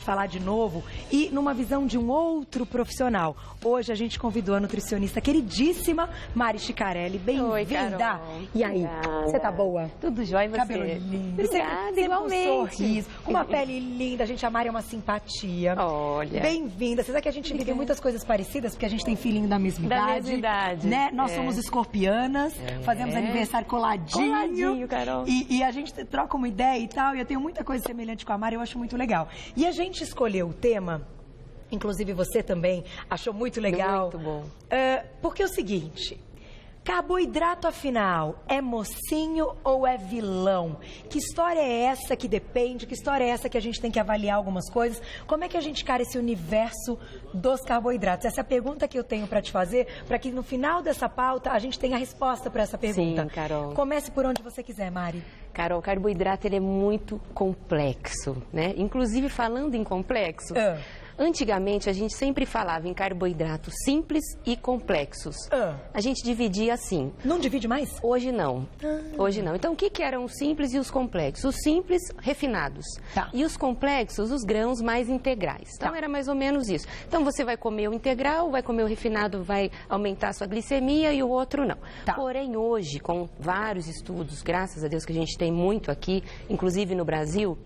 falar de novo e numa visão de um outro profissional. Hoje a gente convidou a nutricionista queridíssima Mari Chicarelli. Bem-vinda! E aí, você tá boa? Tudo jóia, e você? Cabelo lindo. Obrigada, igualmente. Um sorriso, uma pele linda. A gente, a Mari é uma simpatia. Olha. Bem-vinda. Você sabe que a gente vive muitas coisas parecidas, porque a gente tem filhinho da mesma idade. Da mesma idade. Né? Nós somos escorpianas, fazemos aniversário coladinho. Coladinho, Carol. E a gente troca uma ideia e tal, e eu tenho muita coisa semelhante com a Mari, eu acho muito legal. E a gente escolheu o tema, inclusive você também achou muito legal. Muito bom. Porque é o seguinte, carboidrato afinal, é mocinho ou é vilão? Que história é essa que depende? Que história é essa que a gente tem que avaliar algumas coisas? Como é que a gente encara esse universo dos carboidratos? Essa é a pergunta que eu tenho para te fazer, para que no final dessa pauta a gente tenha a resposta para essa pergunta. Sim, Carol. Comece por onde você quiser, Mari. Carol, o carboidrato ele é muito complexo, né? Inclusive, falando em complexo, antigamente a gente sempre falava em carboidratos simples e complexos. A gente dividia assim. Não divide mais? Hoje não. Hoje não. Então, o que eram os simples e os complexos? Os simples, refinados. Tá. E os complexos, os grãos mais integrais. Então, era mais ou menos isso. Então, você vai comer o integral, vai comer o refinado, vai aumentar a sua glicemia e o outro não. Tá. Porém, hoje, com vários estudos, graças a Deus que a gente tem muito aqui, inclusive no Brasil,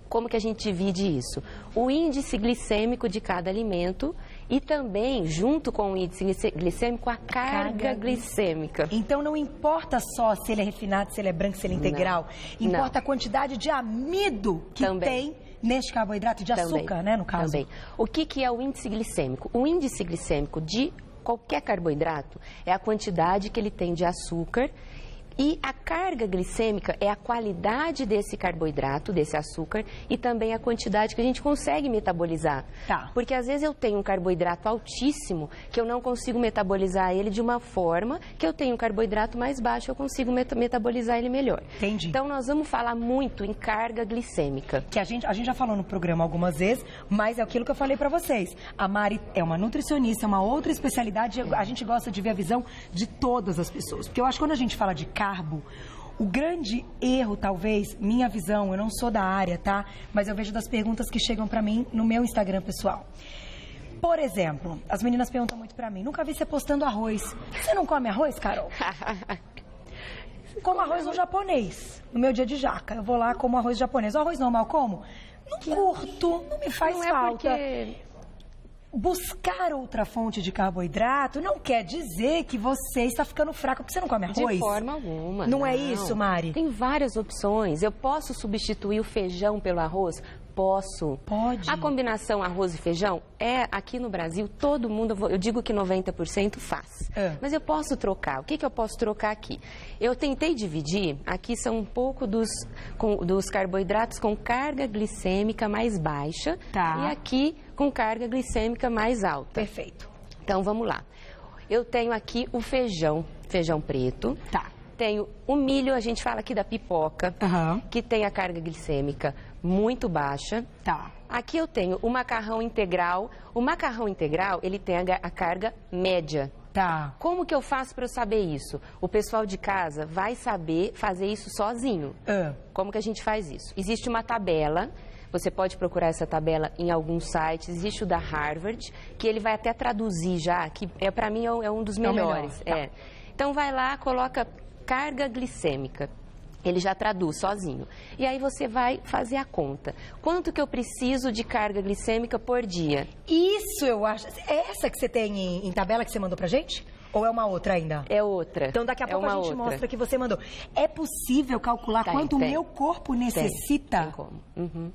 como que a gente divide isso? O índice glicêmico de cada alimento e também, junto com o índice glicêmico, a carga glicêmica. Então não importa só se ele é refinado, se ele é branco, se ele é integral. Importa a quantidade de amido que tem neste carboidrato, de açúcar, né, no caso. Também. O que é o índice glicêmico? O índice glicêmico de qualquer carboidrato é a quantidade que ele tem de açúcar. E a carga glicêmica é a qualidade desse carboidrato, desse açúcar, e também a quantidade que a gente consegue metabolizar. Tá. Porque às vezes eu tenho um carboidrato altíssimo que eu não consigo metabolizar ele de uma forma que eu tenho um carboidrato mais baixo, eu consigo metabolizar ele melhor. Entendi. Então nós vamos falar muito em carga glicêmica. Que a gente já falou no programa algumas vezes, mas é aquilo que eu falei pra vocês. A Mari é uma nutricionista, é uma outra especialidade, a gente gosta de ver a visão de todas as pessoas. Porque eu acho que quando a gente fala de carbo, o grande erro, talvez, minha visão, eu não sou da área, tá? Mas eu vejo das perguntas que chegam pra mim no meu Instagram pessoal. Por exemplo, as meninas perguntam muito pra mim, nunca vi você postando arroz. Você não come arroz, Carol? Como arroz no japonês, no meu dia de jaca. Eu vou lá, como arroz japonês. O arroz normal como? Não curto, não me faz falta. Buscar outra fonte de carboidrato não quer dizer que você está ficando fraca porque você não come arroz. De forma alguma. Não é isso, Mari? Tem várias opções. Eu posso substituir o feijão pelo arroz? Posso. Pode. A combinação arroz e feijão aqui no Brasil, todo mundo, eu digo que 90% faz. Mas eu posso trocar. O que eu posso trocar aqui? Eu tentei dividir, aqui são um pouco dos carboidratos com carga glicêmica mais baixa e aqui com carga glicêmica mais alta. Perfeito. Então vamos lá. Eu tenho aqui o feijão preto. Tá. Tenho o milho, a gente fala aqui da pipoca, que tem a carga glicêmica muito baixa. Tá. Aqui eu tenho o macarrão integral. O macarrão integral, ele tem a carga média. Tá. Como que eu faço para eu saber isso? O pessoal de casa vai saber fazer isso sozinho. Como que a gente faz isso? Existe uma tabela. Você pode procurar essa tabela em alguns sites. Existe o da Harvard, que ele vai até traduzir já, que para mim é um dos melhores. Tá. Então vai lá, coloca carga glicêmica. Ele já traduz sozinho. E aí você vai fazer a conta. Quanto que eu preciso de carga glicêmica por dia? Isso eu acho. É essa que você tem em tabela que você mandou pra gente? Ou é uma outra ainda? É outra. Então daqui a pouco a gente mostra que você mandou. É possível calcular quanto o meu corpo necessita? Tem como.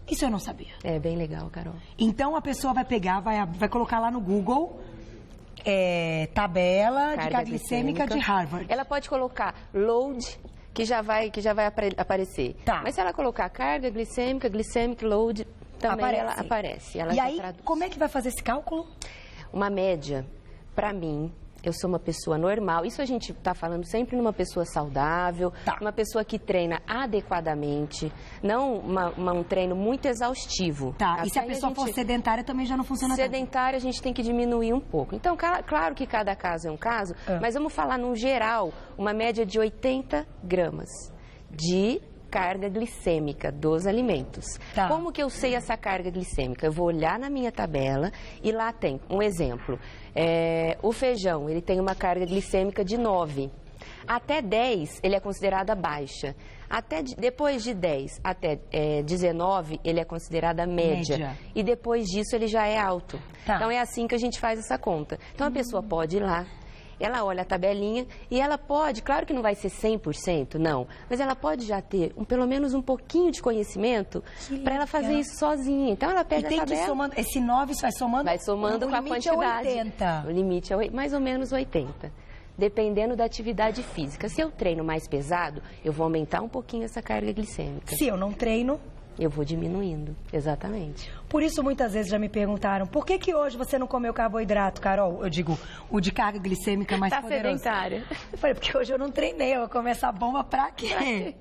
Isso eu não sabia. É bem legal, Carol. Então a pessoa vai pegar, vai colocar lá no Google tabela de carga glicêmica de Harvard. Ela pode colocar load, que já vai aparecer. Tá. Mas se ela colocar carga glicêmica, glycemic load, também ela aparece. E aí, como é que vai fazer esse cálculo? Uma média, para mim, eu sou uma pessoa normal. Isso a gente está falando sempre numa pessoa saudável, uma pessoa que treina adequadamente, não um treino muito exaustivo. Tá, e se a pessoa for sedentária também já não funciona tanto? Sedentária a gente tem que diminuir um pouco. Então, claro que cada caso é um caso, mas vamos falar no geral, uma média de 80 gramas de carga glicêmica dos alimentos. Tá. Como que eu sei essa carga glicêmica? Eu vou olhar na minha tabela e lá tem um exemplo. O feijão, ele tem uma carga glicêmica de 9. Até 10, ele é considerada baixa. Depois de 10 até 19, ele é considerada média. E depois disso, ele já é alto. Tá. Então, é assim que a gente faz essa conta. Então, a pessoa pode ir lá, ela olha a tabelinha e ela pode, claro que não vai ser 100%, não, mas ela pode já ter pelo menos um pouquinho de conhecimento para ela fazer isso sozinha. Então, ela pega a tabela. Que somando, esse 9 vai somando? Vai somando com a quantidade. O limite é 80. O limite é mais ou menos 80. Dependendo da atividade física. Se eu treino mais pesado, eu vou aumentar um pouquinho essa carga glicêmica. Se eu não treino, eu vou diminuindo, exatamente. Por isso, muitas vezes já me perguntaram, por que hoje você não comeu carboidrato, Carol? Eu digo, o de carga glicêmica mais poderoso. Sedentária. Eu falei, porque hoje eu não treinei, eu vou comer essa bomba pra quê?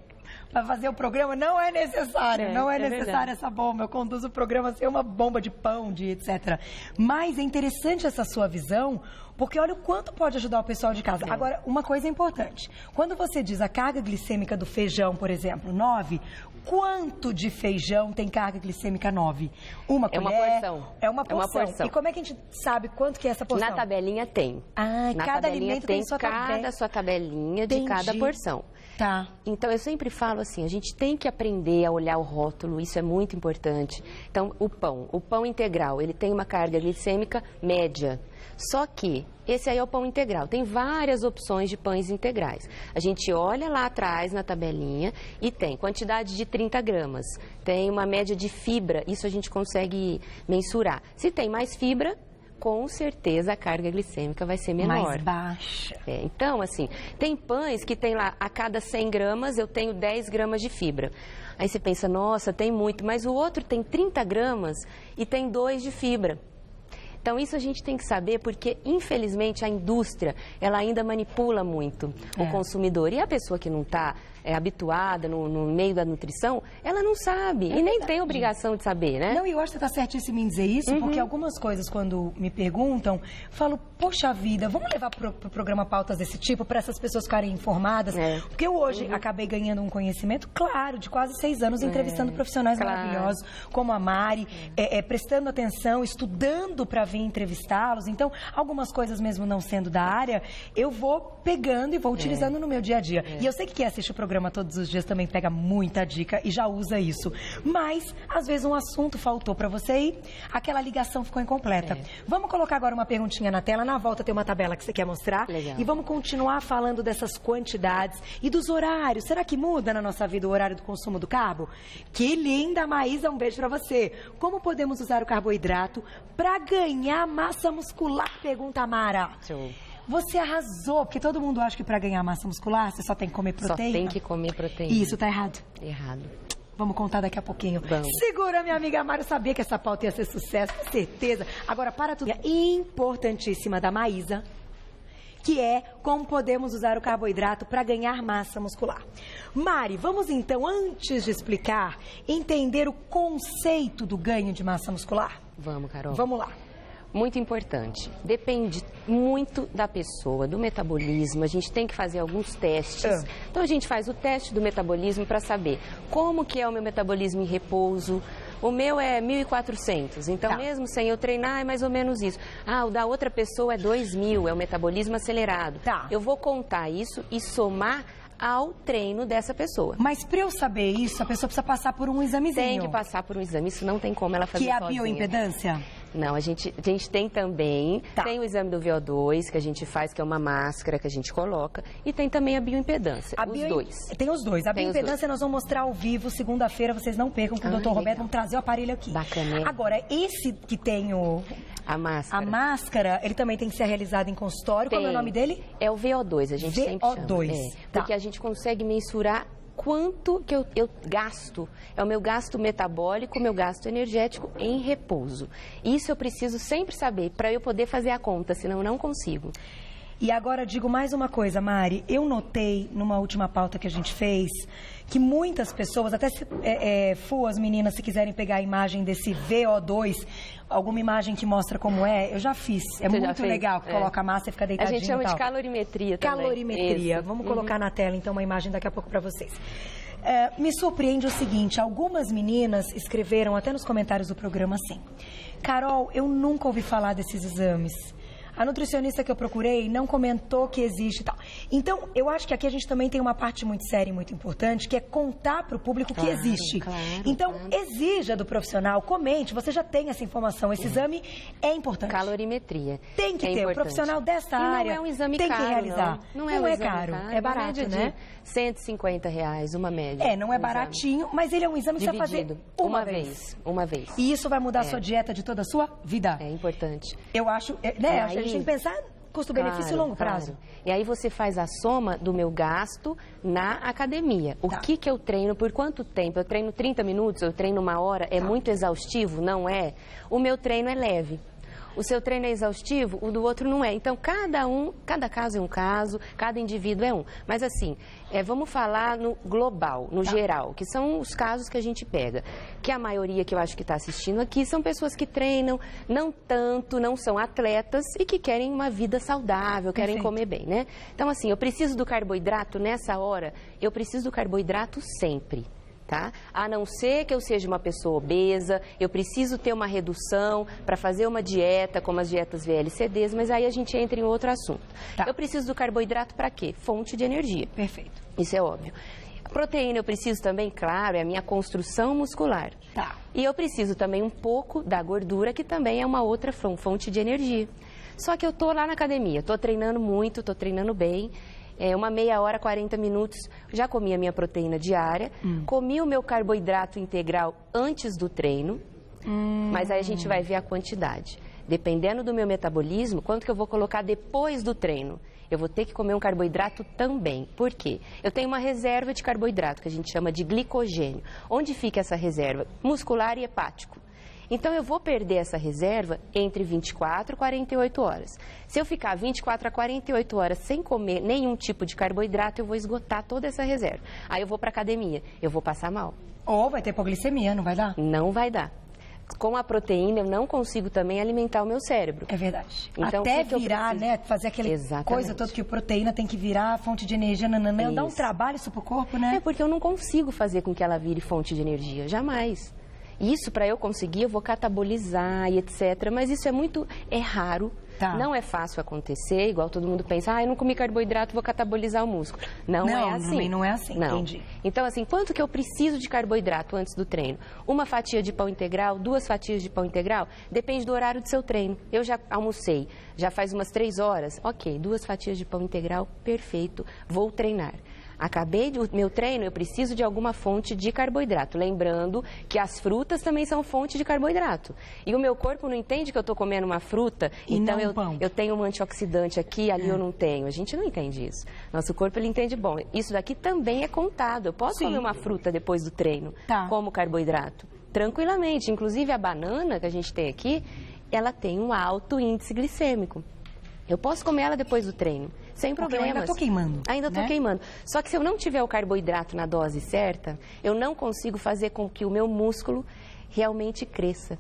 Para fazer o programa não é necessário, não é necessária essa bomba. Eu conduzo o programa sem uma bomba de pão, de etc. Mas é interessante essa sua visão, porque olha o quanto pode ajudar o pessoal de casa. Agora, uma coisa importante. Quando você diz a carga glicêmica do feijão, por exemplo, 9, quanto de feijão tem carga glicêmica 9? Uma colher? É uma porção. É uma porção. E como é que a gente sabe quanto que é essa porção? Na tabelinha tem. Cada alimento tem sua cada sua tabelinha de cada porção. Tá. Então, eu sempre falo assim, a gente tem que aprender a olhar o rótulo, isso é muito importante. Então, o pão integral, ele tem uma carga glicêmica média. Só que esse aí é o pão integral. Tem várias opções de pães integrais. A gente olha lá atrás na tabelinha e tem quantidade de 30 gramas. Tem uma média de fibra, isso a gente consegue mensurar. Se tem mais fibra, com certeza a carga glicêmica vai ser menor. Mais baixa. Então, assim, tem pães que tem lá, a cada 100 gramas eu tenho 10 gramas de fibra. Aí você pensa, nossa, tem muito, mas o outro tem 30 gramas e tem 2 de fibra. Então, isso a gente tem que saber porque, infelizmente, a indústria, ela ainda manipula muito o consumidor. E a pessoa que não está habituada no meio da nutrição, ela não sabe e nem tem obrigação de saber, né? Não, e eu acho que você está certíssimo em dizer isso, porque algumas coisas, quando me perguntam, falo, poxa vida, vamos levar para o programa pautas desse tipo, para essas pessoas ficarem informadas? Porque eu hoje acabei ganhando um conhecimento, claro, de quase 6 anos, entrevistando profissionais maravilhosos, como a Mari, prestando atenção, estudando para vir entrevistá-los. Então, algumas coisas mesmo não sendo da área, eu vou pegando e vou utilizando no meu dia a dia. E eu sei que quem assiste o programa todos os dias também pega muita dica e já usa isso. Mas, às vezes, um assunto faltou para você e aquela ligação ficou incompleta. Vamos colocar agora uma perguntinha na tela. Na volta tem uma tabela que você quer mostrar. Legal. E vamos continuar falando dessas quantidades e dos horários. Será que muda na nossa vida o horário do consumo do carbo? Que linda, Maísa, um beijo para você. Como podemos usar o carboidrato para ganhar massa muscular? Pergunta a Mara. Show. Você arrasou, porque todo mundo acha que para ganhar massa muscular você só tem que comer proteína. Só tem que comer proteína. Isso, tá errado. Errado. Vamos contar daqui a pouquinho. Vamos. Segura, minha amiga Mara, eu sabia que essa pauta ia ser sucesso, com certeza. Agora, para tudo. Importantíssima da Maísa, que é como podemos usar o carboidrato para ganhar massa muscular. Mari, vamos então, antes de explicar, entender o conceito do ganho de massa muscular? Vamos, Carol. Vamos lá. Muito importante. Depende muito da pessoa, do metabolismo. A gente tem que fazer alguns testes. Então, a gente faz o teste do metabolismo para saber como que é o meu metabolismo em repouso. O meu é 1.400, então mesmo sem eu treinar é mais ou menos isso. O da outra pessoa é 2.000, é o metabolismo acelerado. Eu vou contar isso e somar ao treino dessa pessoa. Mas para eu saber isso, a pessoa precisa passar por um examezinho. Tem que passar por um exame, isso não tem como ela fazer sozinha. Que é a bioimpedância? Não, a gente tem também, tem o exame do VO2 que a gente faz, que é uma máscara que a gente coloca, e tem também a bioimpedância, dois. Tem os dois. A bioimpedância nós vamos mostrar ao vivo, segunda-feira, vocês não percam com o Dr. Roberto, vamos trazer o aparelho aqui. Bacana. Agora, esse que tem a máscara, ele também tem que ser realizado em consultório. Qual é o nome dele? É o VO2, a gente sempre chama. VO2. Porque a gente consegue mensurar quanto que eu gasto. É o meu gasto metabólico, o meu gasto energético em repouso. Isso eu preciso sempre saber para eu poder fazer a conta, senão eu não consigo. E agora digo mais uma coisa, Mari. Eu notei numa última pauta que a gente fez que muitas pessoas, até as meninas, se quiserem pegar a imagem desse VO2, alguma imagem que mostra como é, eu já fiz. É muito legal, que coloca a massa e fica deitadinho. A gente chama de calorimetria também. Calorimetria. Isso. Vamos colocar na tela, então, uma imagem daqui a pouco para vocês. Me surpreende o seguinte, algumas meninas escreveram até nos comentários do programa assim: Carol, eu nunca ouvi falar desses exames. A nutricionista que eu procurei não comentou que existe e tal. Então, eu acho que aqui a gente também tem uma parte muito séria e muito importante, que é contar para o público que existe. Então, exija do profissional, comente, você já tem essa informação. Esse exame é importante. Calorimetria. Tem que ter. O profissional dessa área não é um exame tem caro, que realizar. Não é caro. É barato, né? R$150, uma média. Não é baratinho, mas ele é um exame que você vai fazer uma vez. Uma vez. E isso vai mudar a sua dieta de toda a sua vida. É importante. Eu acho, né? A gente tem que pensar custo-benefício e longo prazo. E aí você faz a soma do meu gasto na academia. O que eu treino, por quanto tempo? Eu treino 30 minutos, eu treino 1 hora, é muito exaustivo? Não é. O meu treino é leve. O seu treino é exaustivo, o do outro não é. Então, cada caso é um caso, cada indivíduo é um. Mas assim, vamos falar no global, no geral, que são os casos que a gente pega. Que a maioria que eu acho que está assistindo aqui são pessoas que treinam, não tanto, não são atletas e que querem uma vida saudável, querem comer bem, né? Então, assim, eu preciso do carboidrato nessa hora, eu preciso do carboidrato sempre. Tá? A não ser que eu seja uma pessoa obesa, eu preciso ter uma redução para fazer uma dieta, como as dietas VLCDs, mas aí a gente entra em outro assunto. Eu preciso do carboidrato para quê? Fonte de energia. Perfeito. Isso é óbvio. A proteína eu preciso também, claro, é a minha construção muscular. E eu preciso também um pouco da gordura, que também é uma outra fonte de energia. Só que eu estou lá na academia, estou treinando muito, estou treinando bem. Uma meia hora, 40 minutos, já comi a minha proteína diária, comi o meu carboidrato integral antes do treino, mas aí a gente vai ver a quantidade. Dependendo do meu metabolismo, quanto que eu vou colocar depois do treino? Eu vou ter que comer um carboidrato também. Por quê? Eu tenho uma reserva de carboidrato, que a gente chama de glicogênio. Onde fica essa reserva? Muscular e hepático. Então, eu vou perder essa reserva entre 24 e 48 horas. Se eu ficar 24 a 48 horas sem comer nenhum tipo de carboidrato, eu vou esgotar toda essa reserva. Aí eu vou para academia, eu vou passar mal. Ou vai ter hipoglicemia, não vai dar? Não vai dar. Com a proteína, eu não consigo também alimentar o meu cérebro. É verdade. Então, até virar, né? Fazer aquela coisa toda que a proteína tem que virar fonte de energia, dá um trabalho isso pro corpo, né? Porque eu não consigo fazer com que ela vire fonte de energia, jamais. Isso, para eu conseguir, eu vou catabolizar e etc. Mas isso é raro, não é fácil acontecer, igual todo mundo pensa, eu não comi carboidrato, vou catabolizar o músculo. Não é assim. Também não é assim, não. Entendi. Então, assim, quanto que eu preciso de carboidrato antes do treino? 1 fatia de pão integral, 2 fatias de pão integral? Depende do horário do seu treino. Eu já almocei, já faz umas 3 horas, ok, 2 fatias de pão integral, perfeito, vou treinar. Acabei o meu treino, eu preciso de alguma fonte de carboidrato. Lembrando que as frutas também são fonte de carboidrato. E o meu corpo não entende que eu estou comendo uma fruta, então eu tenho um antioxidante aqui, ali eu não tenho. A gente não entende isso. Nosso corpo, ele entende, bom, isso daqui também é contado. Eu posso comer uma fruta depois do treino como carboidrato, tranquilamente. Inclusive a banana que a gente tem aqui, ela tem um alto índice glicêmico. Eu posso comer ela depois do treino, sem problemas. Eu ainda estou queimando. Ainda estou queimando. Só que se eu não tiver o carboidrato na dose certa, eu não consigo fazer com que o meu músculo realmente cresça.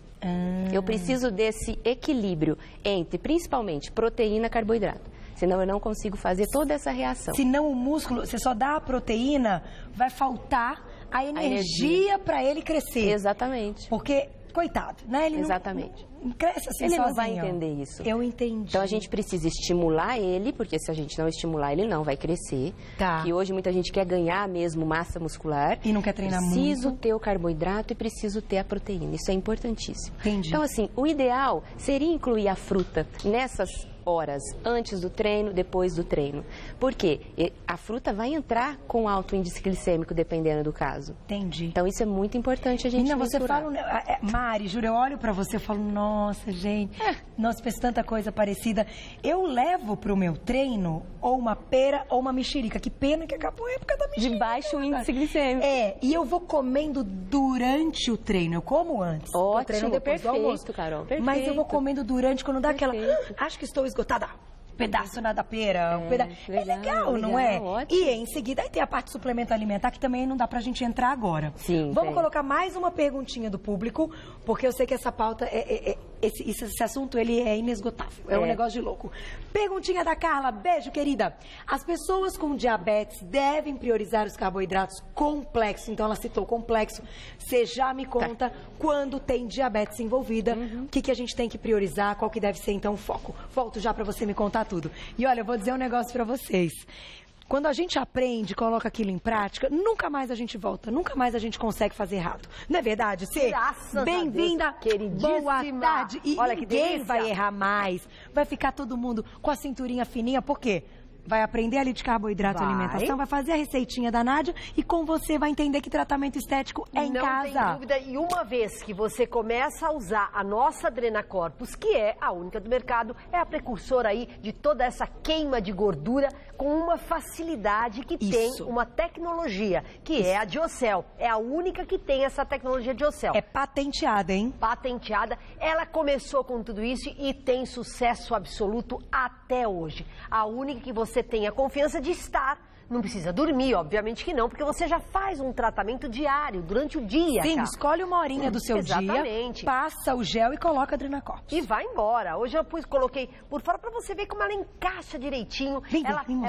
Eu preciso desse equilíbrio entre, principalmente, proteína e carboidrato. Senão eu não consigo fazer toda essa reação. Senão o músculo, você só dá a proteína, vai faltar a energia para ele crescer. Exatamente. Porque, coitado, né? Ele Exatamente. Não cresce assim ele sozinho. Não vai entender isso. Eu entendi. Então a gente precisa estimular ele, porque se a gente não estimular, ele não vai crescer. E hoje muita gente quer ganhar mesmo massa muscular. E não quer treinar muito. Preciso ter o carboidrato e preciso ter a proteína. Isso é importantíssimo. Entendi. Então, assim, o ideal seria incluir a fruta nessas horas, antes do treino, depois do treino. Por quê? A fruta vai entrar com alto índice glicêmico, dependendo do caso. Entendi. Então, isso é muito importante a gente mensurar. Você fala... Mari, juro, eu olho pra você e falo, nossa, gente, nós fez tanta coisa parecida. Eu levo pro meu treino ou uma pera ou uma mexerica. Que pena que acabou a época da mexerica. De baixo índice glicêmico. E eu vou comendo durante o treino. Eu como antes. Ótimo, eu treino depois do almoço. Carol, perfeito. Mas eu vou comendo durante, quando dá aquela... Acho que estou esgotada. Pedaço da pera, é legal, não é? Ótimo. E em seguida aí tem a parte de suplemento alimentar, que também não dá pra gente entrar agora. Sim. Vamos colocar mais uma perguntinha do público, porque eu sei que essa pauta esse assunto, ele é inesgotável. É um negócio de louco. Perguntinha da Carla. Beijo, querida. As pessoas com diabetes devem priorizar os carboidratos complexos. Então, ela citou complexo. Você já me conta quando tem diabetes envolvida, o que a gente tem que priorizar, qual que deve ser, então, o foco. Volto já pra você me contar tudo. E olha, eu vou dizer um negócio pra vocês. Quando a gente aprende, coloca aquilo em prática, nunca mais a gente volta, nunca mais a gente consegue fazer errado. Não é verdade, Cê? Bem-vinda, boa tarde. E olha, ninguém vai errar mais, vai ficar todo mundo com a cinturinha fininha, por quê? Vai aprender ali de carboidrato e alimentação, vai fazer a receitinha da Nádia e com você vai entender que tratamento estético é em casa. Não tem dúvida. E uma vez que você começa a usar a nossa Adrena Corpus, que é a única do mercado, é a precursora aí de toda essa queima de gordura com uma facilidade que tem uma tecnologia, que é a Diocel. É a única que tem essa tecnologia Diocel. É patenteada, hein? Patenteada. Ela começou com tudo isso e tem sucesso absoluto até hoje. A única que você tem a confiança de estar. Não precisa dormir, obviamente que não, porque você já faz um tratamento diário, durante o dia. Sim, escolhe uma horinha do seu dia, passa o gel e coloca a Adrena Corpus. E vai embora. Hoje eu coloquei por fora pra você ver como ela encaixa direitinho.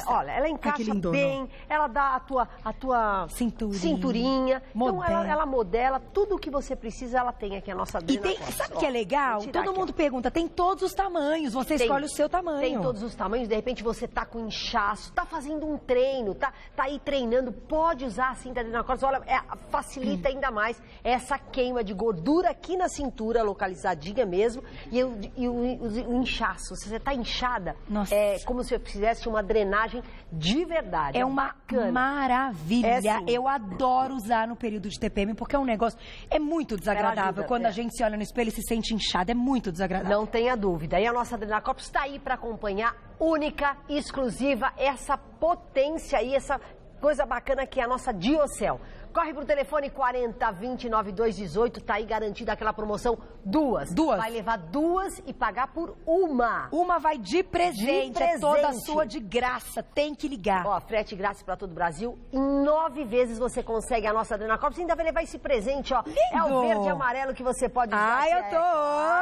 Olha, ela encaixa bem, ela dá a tua cinturinha. Então ela modela tudo o que você precisa, ela tem aqui a nossa Adrena Corpus. Sabe o que é legal? Todo mundo pergunta, tem todos os tamanhos, você escolhe o seu tamanho. Tem todos os tamanhos, de repente você tá com inchaço, tá fazendo um treino, tá aí treinando, pode usar a cinta Adrena Corpus. Olha, facilita ainda mais essa queima de gordura aqui na cintura, localizadinha mesmo, e o inchaço. Se você tá inchada, é como se eu fizesse uma drenagem de verdade. É uma maravilha. Eu adoro usar no período de TPM, porque é um negócio, é muito desagradável. Quando a gente se olha no espelho e se sente inchada, é muito desagradável. Não tenha dúvida. E a nossa Adrena Corpus está aí para acompanhar, única, exclusiva, essa potência aí, essa coisa bacana que é a nossa Diocel. Corre pro telefone 40-20-9218, tá aí garantida aquela promoção, duas. Vai levar duas e pagar por uma. Uma vai de presente, é toda sua de graça, tem que ligar. Ó, frete grátis pra todo o Brasil, em 9 vezes você consegue a nossa Adrena Corpus, ainda vai levar esse presente, ó. Lindo. É o verde e amarelo que você pode usar. Eu tô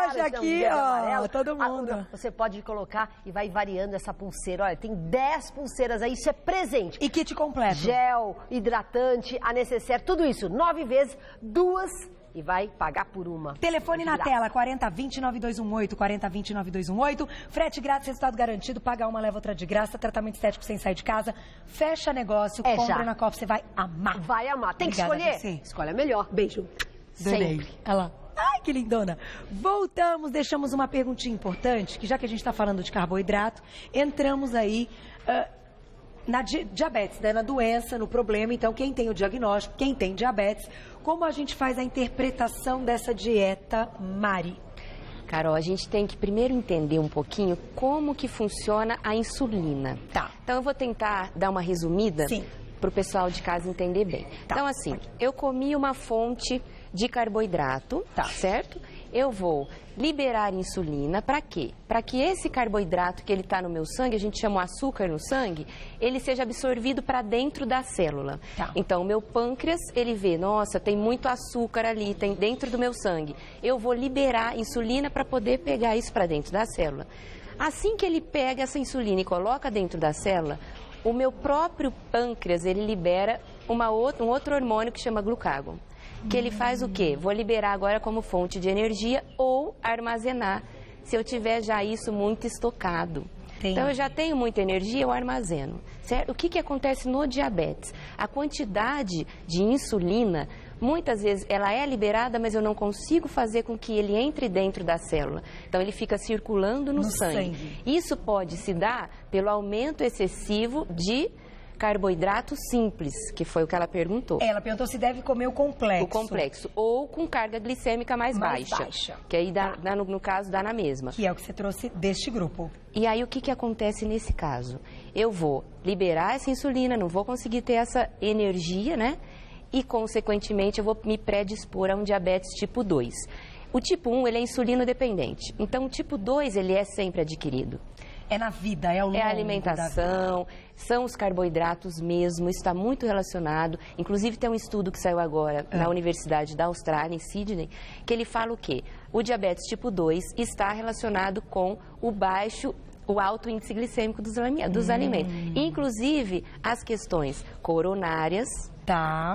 hoje aqui, ó, todo mundo. Você pode colocar e vai variando essa pulseira, olha, tem 10 pulseiras aí, isso é presente. E kit completo. Gel, hidratante, a necessária, tudo isso, 9 vezes, duas e vai pagar por uma. Telefone na tela, 40-20-9218, 40-20-9218. Frete grátis, resultado garantido, paga uma, leva outra de graça, tratamento estético sem sair de casa. Fecha negócio, compra na Copa, você vai amar. Vai amar. Tem que escolher? Escolhe a melhor. Beijo. Sempre. Olha lá. Ai, que lindona. Voltamos, deixamos uma perguntinha importante, que já que a gente está falando de carboidrato, entramos aí... na diabetes, né? Na doença, no problema. Então, quem tem o diagnóstico, quem tem diabetes, como a gente faz a interpretação dessa dieta, Mari? Carol, a gente tem que primeiro entender um pouquinho como que funciona a insulina. Então, eu vou tentar dar uma resumida para o pessoal de casa entender bem. Então, assim, eu comi uma fonte de carboidrato, certo? Eu vou liberar insulina, para quê? Para que esse carboidrato que ele está no meu sangue, a gente chama o açúcar no sangue, ele seja absorvido para dentro da célula. Então, o meu pâncreas, ele vê, nossa, tem muito açúcar ali, tem dentro do meu sangue. Eu vou liberar insulina para poder pegar isso para dentro da célula. Assim que ele pega essa insulina e coloca dentro da célula, o meu próprio pâncreas, ele libera um outro hormônio que chama glucagon. Que ele faz o quê? Vou liberar agora como fonte de energia ou armazenar, se eu tiver já isso muito estocado. Então, eu já tenho muita energia, eu armazeno, certo? O que acontece no diabetes? A quantidade de insulina, muitas vezes, ela é liberada, mas eu não consigo fazer com que ele entre dentro da célula. Então, ele fica circulando no sangue. Isso pode se dar pelo aumento excessivo de carboidrato simples, que foi o que ela perguntou. Ela perguntou se deve comer o complexo. O complexo, ou com carga glicêmica mais baixa. Que aí, no caso, dá na mesma. Que é o que você trouxe deste grupo. E aí, o que acontece nesse caso? Eu vou liberar essa insulina, não vou conseguir ter essa energia, né? E, consequentemente, eu vou me predispor a um diabetes tipo 2. O tipo 1, ele é insulino dependente. Então, o tipo 2, ele é sempre adquirido. É na vida, é ao longo É a alimentação, são os carboidratos mesmo, isso está muito relacionado. Inclusive tem um estudo que saiu agora na Universidade da Austrália, em Sydney, que ele fala o quê? O diabetes tipo 2 está relacionado com o alto índice glicêmico dos alimentos. Inclusive as questões coronárias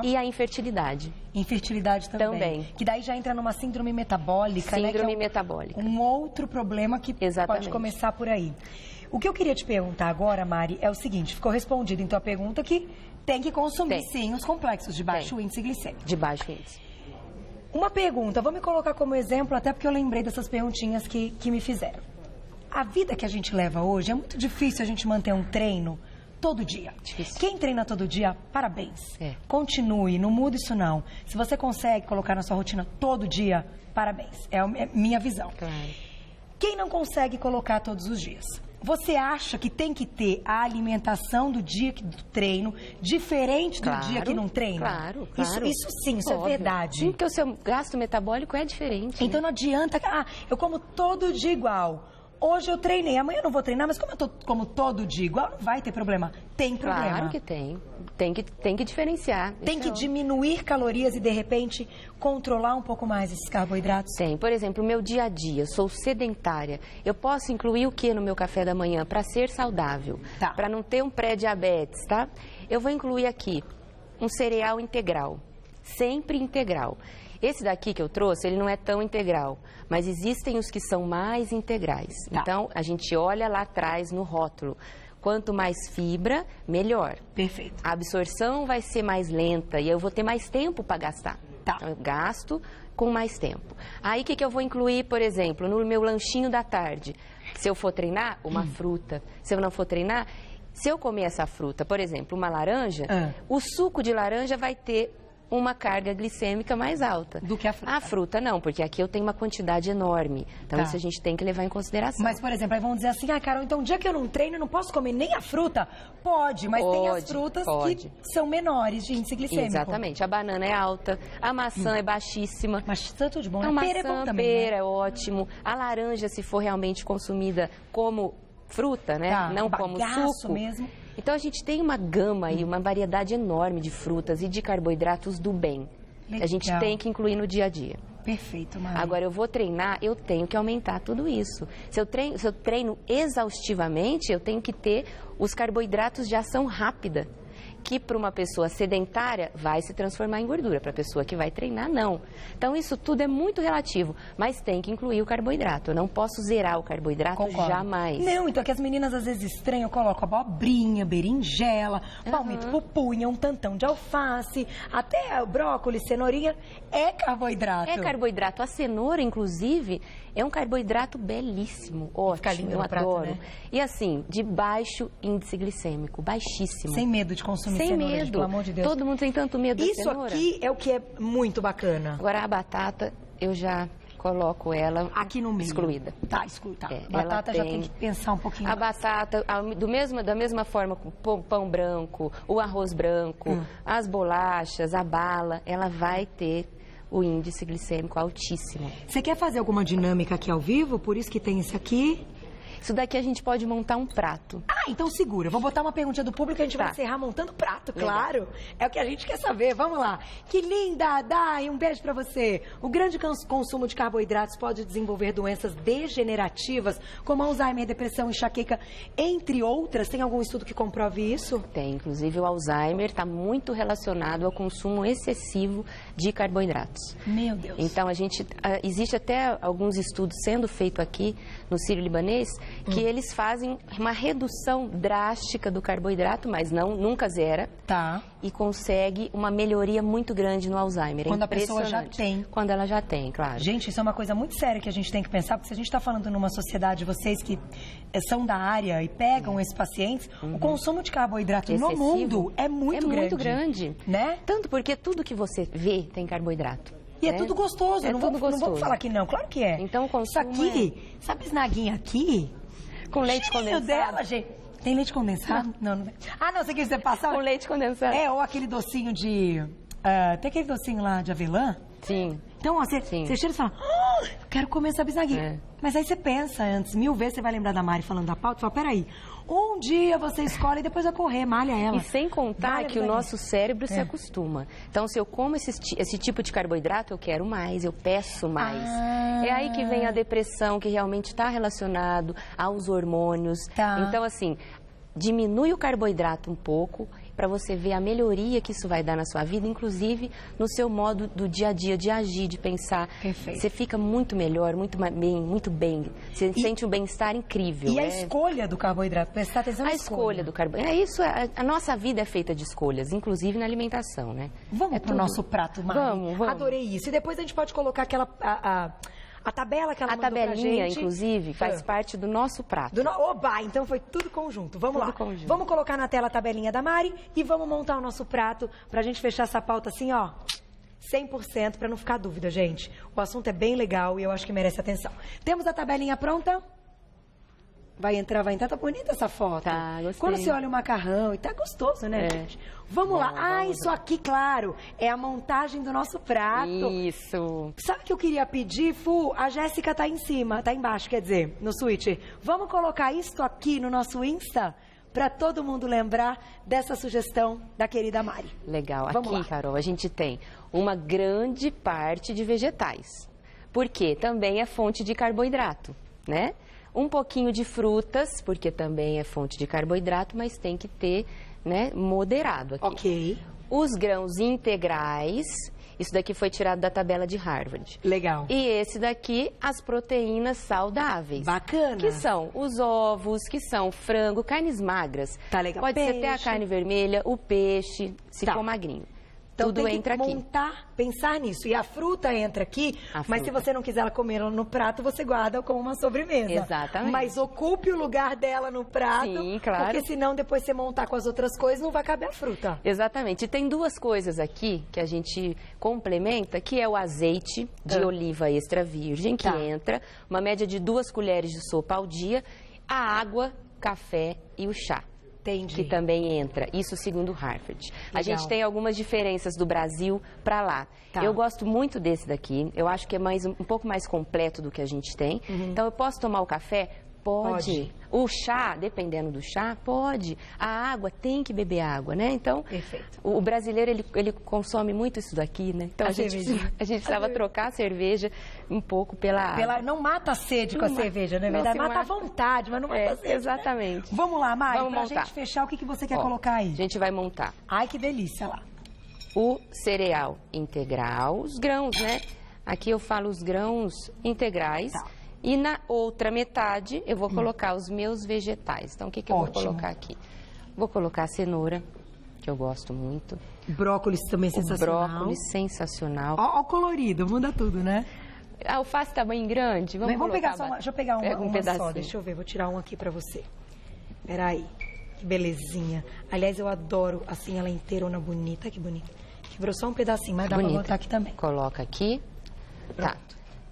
e a infertilidade. Infertilidade também. Que daí já entra numa síndrome metabólica, né? Síndrome metabólica. Um outro problema que pode começar por aí. O que eu queria te perguntar agora, Mari, é o seguinte, ficou respondido então a pergunta que tem que consumir sim os complexos de baixo índice glicêmico. De baixo índice. Uma pergunta, vou me colocar como exemplo, até porque eu lembrei dessas perguntinhas que me fizeram. A vida que a gente leva hoje, é muito difícil a gente manter um treino todo dia. Difícil. Quem treina todo dia, parabéns. Continue, não muda isso não. Se você consegue colocar na sua rotina todo dia, parabéns. É minha visão. Claro. Quem não consegue colocar todos os dias? Você acha que tem que ter a alimentação do dia do treino diferente do dia que não treina? Claro. Isso sim, isso é verdade. Sim, porque o seu gasto metabólico é diferente. Então não adianta, eu como todo dia igual. Hoje eu treinei, amanhã eu não vou treinar, mas como eu como todo dia igual, não vai ter problema. Tem problema. Claro que tem. Tem que diferenciar. Tem que diminuir calorias e, de repente, controlar um pouco mais esses carboidratos? Tem. Por exemplo, o meu dia a dia, eu sou sedentária. Eu posso incluir o que no meu café da manhã para ser saudável? Para não ter um pré-diabetes, tá? Eu vou incluir aqui um cereal integral. Sempre integral. Esse daqui que eu trouxe, ele não é tão integral, mas existem os que são mais integrais. Então, a gente olha lá atrás no rótulo. Quanto mais fibra, melhor. Perfeito. A absorção vai ser mais lenta e eu vou ter mais tempo para gastar. Então, eu gasto com mais tempo. Aí, o que eu vou incluir, por exemplo, no meu lanchinho da tarde? Se eu for treinar, uma fruta. Se eu não for treinar, se eu comer essa fruta, por exemplo, uma laranja, o suco de laranja vai ter uma carga glicêmica mais alta. Do que a fruta. A fruta não, porque aqui eu tenho uma quantidade enorme. Então isso a gente tem que levar em consideração. Mas, por exemplo, aí vão dizer assim, Carol, então o dia que eu não treino, eu não posso comer nem a fruta? Pode, mas tem as frutas que são menores de índice glicêmico. Exatamente. A banana é alta, a maçã é baixíssima. Mas tá tudo de bom, né? A Pera é bom também, pera é ótimo. A laranja, se for realmente consumida como fruta, né? Não como suco. Mesmo. Então, a gente tem uma gama e uma variedade enorme de frutas e de carboidratos do bem. Legal. A gente tem que incluir no dia a dia. Perfeito, Maria. Agora, eu vou treinar, eu tenho que aumentar tudo isso. Se eu treino exaustivamente, eu tenho que ter os carboidratos de ação rápida, que para uma pessoa sedentária vai se transformar em gordura, para a pessoa que vai treinar, não. Então, isso tudo é muito relativo, mas tem que incluir o carboidrato. Eu não posso zerar o carboidrato jamais. Não, então é que as meninas às vezes estranham, eu coloco abobrinha, berinjela, palmito pupunha, um tantão de alface, até brócolis, cenourinha, é carboidrato. É carboidrato. A cenoura, inclusive, é um carboidrato belíssimo, ótimo, eu adoro. Né? E assim, de baixo índice glicêmico, baixíssimo. Sem medo de consumir sem cenoura, medo. Pelo amor de Deus. Todo mundo tem tanto medo da cenoura. Isso aqui é o que é muito bacana. Agora, a batata, eu já coloco ela aqui no meio. Excluída. Tá, excluída. Batata já tem que pensar um pouquinho mais. Batata, da mesma forma, o pão branco, o arroz branco, as bolachas, a bala, ela vai ter o índice glicêmico altíssimo. Você quer fazer alguma dinâmica aqui ao vivo? Por isso que tem esse aqui. Isso daqui a gente pode montar um prato. Então segura. Vou botar uma perguntinha do público e a gente vai encerrar montando prato, claro. É o que a gente quer saber. Vamos lá. Que linda, Dai, um beijo pra você. O grande consumo de carboidratos pode desenvolver doenças degenerativas, como Alzheimer, depressão, enxaqueca, entre outras. Tem algum estudo que comprove isso? Tem. Inclusive, o Alzheimer está muito relacionado ao consumo excessivo de carboidratos. Meu Deus. Então, existe até alguns estudos sendo feitos aqui no Sírio-Libanês, que eles fazem uma redução drástica do carboidrato, mas nunca zera. Tá. E consegue uma melhoria muito grande no Alzheimer. Quando a pessoa já tem. Quando ela já tem, claro. Gente, isso é uma coisa muito séria que a gente tem que pensar, porque se a gente está falando numa sociedade, vocês que são da área e pegam esses pacientes, o consumo de carboidrato excessivo no mundo é muito grande. É muito grande. Né? Tanto porque tudo que você vê tem carboidrato. E é tudo gostoso, não vamos falar que não, claro que é. Então, o consumo isso aqui, sabe esnaguinha aqui? Com leite condensado. Dela, gente. Tem leite condensado? Não tem. Não, você quer você passar? Com leite condensado. Ou aquele docinho de... tem aquele docinho lá de avelã? Sim. Então, ó, você cheira e fala... quero comer essa bisnaguinha. Mas aí você pensa antes, 1000 vezes você vai lembrar da Mari falando da pauta e fala, peraí, um dia você escolhe e depois vai correr, malha ela. E sem contar que o nosso cérebro se acostuma. Então, se eu como esse tipo de carboidrato, eu quero mais, eu peço mais. É aí que vem a depressão, que realmente está relacionado aos hormônios. Então, assim, diminui o carboidrato um pouco para você ver a melhoria que isso vai dar na sua vida, inclusive no seu modo do dia a dia, de agir, de pensar. Perfeito. Você fica muito melhor, muito bem. Você sente um bem-estar incrível. E a escolha do carboidrato, prestar atenção na escolha do carboidrato. A nossa vida é feita de escolhas, inclusive na alimentação, né? Vamos pro nosso prato, Mari. Vamos. Adorei isso. E depois a gente pode colocar aquela... A tabela que ela mandou pra gente. A tabelinha, inclusive, faz parte do nosso prato. Oba, então foi tudo conjunto. Vamos lá. Vamos colocar na tela a tabelinha da Mari e vamos montar o nosso prato pra gente fechar essa pauta assim, ó, 100%, pra não ficar dúvida, gente. O assunto é bem legal e eu acho que merece atenção. Temos a tabelinha pronta? Vai entrar. Tá bonita essa foto. Tá, gostei. Quando você olha o macarrão, e tá gostoso, né, gente? Vamos lá. Isso aqui, claro, é a montagem do nosso prato. Isso. Sabe o que eu queria pedir, Fu? A Jéssica tá em cima, tá embaixo, quer dizer, no switch. Vamos colocar isso aqui no nosso Insta? Para todo mundo lembrar dessa sugestão da querida Mari. Legal. Vamos aqui, lá. Carol, a gente tem uma grande parte de vegetais. Porque também é fonte de carboidrato, né? Um pouquinho de frutas, porque também é fonte de carboidrato, mas tem que ter, né, moderado aqui. Ok. Os grãos integrais, isso daqui foi tirado da tabela de Harvard. Legal. E esse daqui, as proteínas saudáveis. Bacana. Que são os ovos, que são frango, carnes magras. Tá legal. Pode ser até a carne vermelha, o peixe, se for magrinho. Então tudo tem entra que aqui. montar, pensar nisso. E a fruta entra aqui, mas se você não quiser ela comer ela no prato, você guarda como uma sobremesa. Exatamente. Mas ocupe o lugar dela no prato. Sim, claro. Porque senão depois você montar com as outras coisas, não vai caber a fruta. Exatamente. E tem duas coisas aqui que a gente complementa, que é o azeite de oliva extra virgem, que entra, uma média de 2 colheres de sopa ao dia, a água, café e o chá. Entendi. Que também entra, isso segundo Harvard. Legal. A gente tem algumas diferenças do Brasil para lá. Eu gosto muito desse daqui, eu acho que é um pouco mais completo do que a gente tem. Então, eu posso tomar o café? Pode. O chá, dependendo do chá, pode. A água, tem que beber água, né? Então, perfeito. O brasileiro, ele consome muito isso daqui, né? Então, a gente precisava trocar a cerveja um pouco pela água. Não mata a sede com a cerveja, não é verdade? Mata a vontade, mas não mata a sede. Exatamente. Né? Vamos lá, Mari, pra gente fechar, o que você quer colocar aí? A gente vai montar. Ai, que delícia, lá. O cereal integral, os grãos, né? Aqui eu falo os grãos integrais. E na outra metade, eu vou colocar os meus vegetais. Então, o que eu vou colocar aqui? Vou colocar a cenoura, que eu gosto muito. Brócolis também sensacional. Brócolis sensacional. Ó o colorido, muda tudo, né? Alface tamanho grande. Vamos pegar só deixa eu pegar um pedacinho. Só, deixa eu ver, vou tirar um aqui pra você. Peraí, que belezinha. Aliás, eu adoro, assim, ela inteirona bonita, que bonita. Quebrou só um pedacinho, mas dá pra botar aqui também. Coloca aqui. Tá.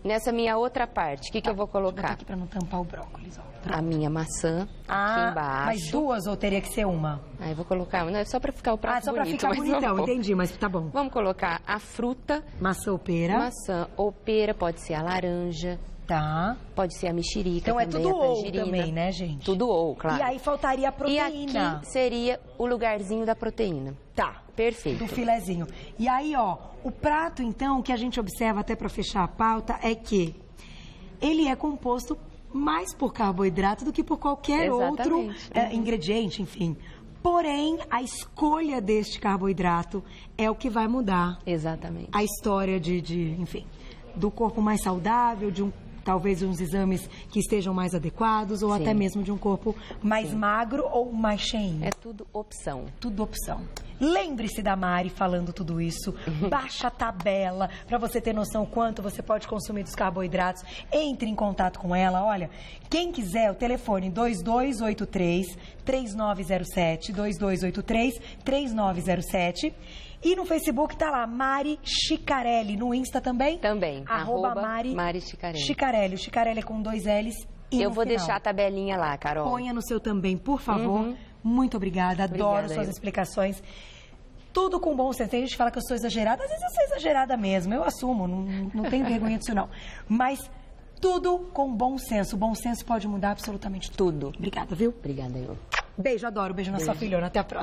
Nessa minha outra parte, o que eu vou colocar? Vou botar aqui pra não tampar o brócolis, ó. A minha maçã, aqui embaixo. Mas 2 ou teria que ser uma? Aí eu vou colocar, não, é só pra ficar o prato bonito. Só pra ficar bonitão, entendi, mas tá bom. Vamos colocar a fruta. Maçã ou pera. Maçã ou pera, pode ser a laranja. Tá. Pode ser a mexerica então também, é tudo a tangerina. ou também, né, gente? Tudo ou, claro. E aí faltaria a proteína. E aqui seria o lugarzinho da proteína. Tá. Perfeito. Do filezinho. E aí, ó, o prato, então, que a gente observa até pra fechar a pauta é que ele é composto mais por carboidrato do que por qualquer outro ingrediente, enfim. Porém, a escolha deste carboidrato é o que vai mudar. Exatamente. A história enfim, do corpo mais saudável, talvez uns exames que estejam mais adequados ou até mesmo de um corpo mais magro ou mais cheinho. É tudo opção. Tudo opção. Lembre-se da Mari falando tudo isso. Baixa a tabela para você ter noção quanto você pode consumir dos carboidratos. Entre em contato com ela. Olha, quem quiser, o telefone 2283-3907, 2283-3907. E no Facebook tá lá, Mari Chicarelli. No Insta também? Também. @Mari Chicarelli. Chicarelli. O Chicarelli é com 2 L's e eu vou deixar a tabelinha lá, Carol. Ponha no seu também, por favor. Muito obrigada. Adoro suas explicações. tudo com bom senso. Tem gente que fala que eu sou exagerada, às vezes eu sou exagerada mesmo, eu assumo, não tenho vergonha disso não. Mas tudo com bom senso. O bom senso pode mudar absolutamente tudo. Obrigada, viu? Obrigada, eu. Beijo, adoro. Beijo na sua filhona. Até a próxima.